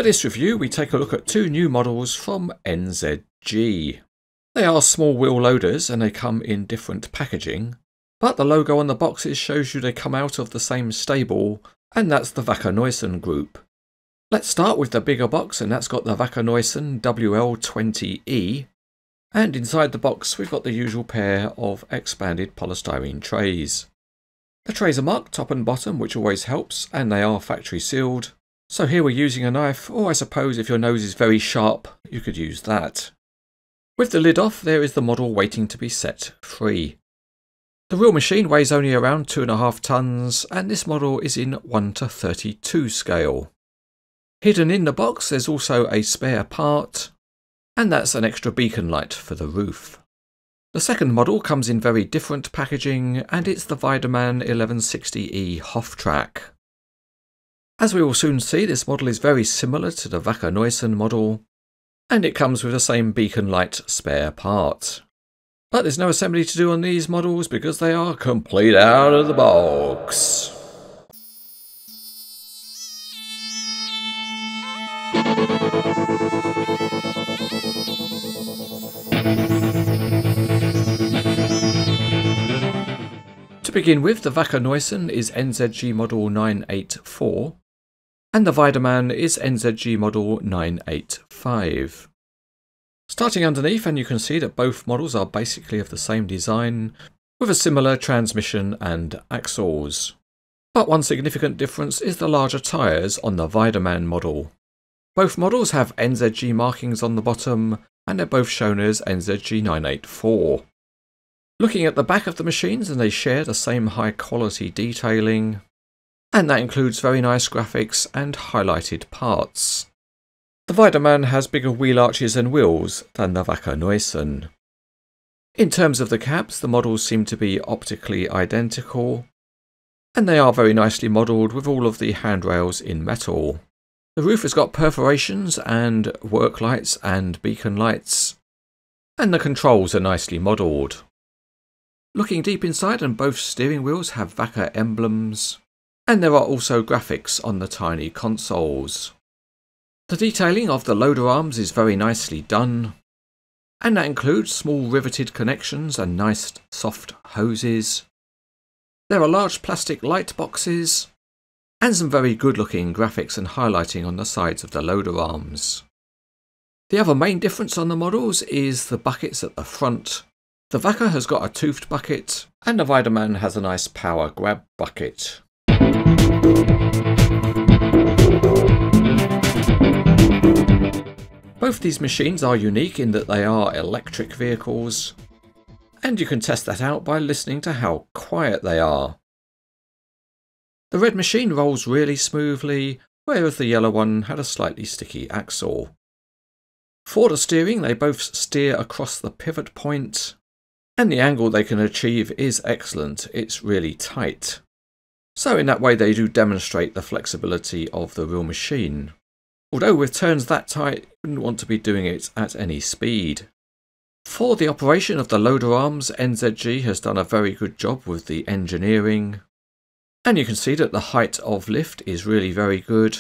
For this review we take a look at two new models from NZG. They are small wheel loaders and they come in different packaging, but the logo on the boxes shows you they come out of the same stable, and that's the Wacker Neuson group. Let's start with the bigger box, and that's got the Wacker Neuson WL20e, and inside the box we've got the usual pair of expanded polystyrene trays. The trays are marked top and bottom, which always helps, and they are factory sealed. So here we're using a knife, or I suppose if your nose is very sharp you could use that. With the lid off, there is the model waiting to be set free. The real machine weighs only around 2.5 tons, and this model is in 1:32 scale. Hidden in the box there's also a spare part, and that's an extra beacon light for the roof. The second model comes in very different packaging, and it's the Weidemann WL20e Hof-Track. As we will soon see, this model is very similar to the Wacker Neuson model, and it comes with the same beacon light spare part. But there's no assembly to do on these models because they are complete out of the box. To begin with, the Wacker Neuson is NZG model 984. And the Weidemann is NZG model 985. Starting underneath, and you can see that both models are basically of the same design, with a similar transmission and axles. But one significant difference is the larger tyres on the Weidemann model. Both models have NZG markings on the bottom, and they're both shown as NZG 984. Looking at the back of the machines, and they share the same high quality detailing, and that includes very nice graphics and highlighted parts. The Weidemann has bigger wheel arches and wheels than the Wacker Neuson. In terms of the cabs, the models seem to be optically identical, and they are very nicely modelled with all of the handrails in metal. The roof has got perforations and work lights and beacon lights, and the controls are nicely modelled. Looking deep inside, and both steering wheels have Wacker emblems, and there are also graphics on the tiny consoles. The detailing of the loader arms is very nicely done, and that includes small riveted connections and nice soft hoses. There are large plastic light boxes, and some very good looking graphics and highlighting on the sides of the loader arms. The other main difference on the models is the buckets at the front. The Wacker has got a toothed bucket, and the Weidemann has a nice power grab bucket. Both these machines are unique in that they are electric vehicles, and you can test that out by listening to how quiet they are. The red machine rolls really smoothly, whereas the yellow one had a slightly sticky axle. For the steering, they both steer across the pivot point, and the angle they can achieve is excellent. It's really tight. So in that way they do demonstrate the flexibility of the real machine. Although with turns that tight, you wouldn't want to be doing it at any speed. For the operation of the loader arms, NZG has done a very good job with the engineering. And you can see that the height of lift is really very good.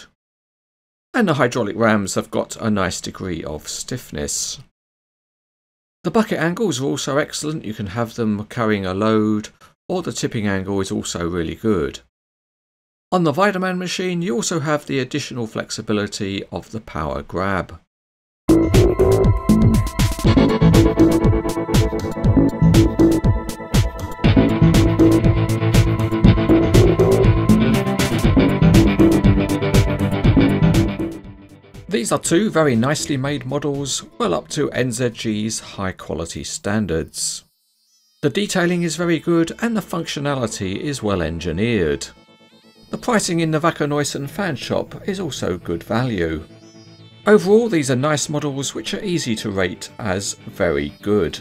And the hydraulic rams have got a nice degree of stiffness. The bucket angles are also excellent. You can have them carrying a load, or the tipping angle is also really good. On the Weidemann machine you also have the additional flexibility of the power grab. These are two very nicely made models, well up to NZG's high quality standards. The detailing is very good and the functionality is well engineered. The pricing in the Wacker Neuson fan shop is also good value. Overall, these are nice models which are easy to rate as very good.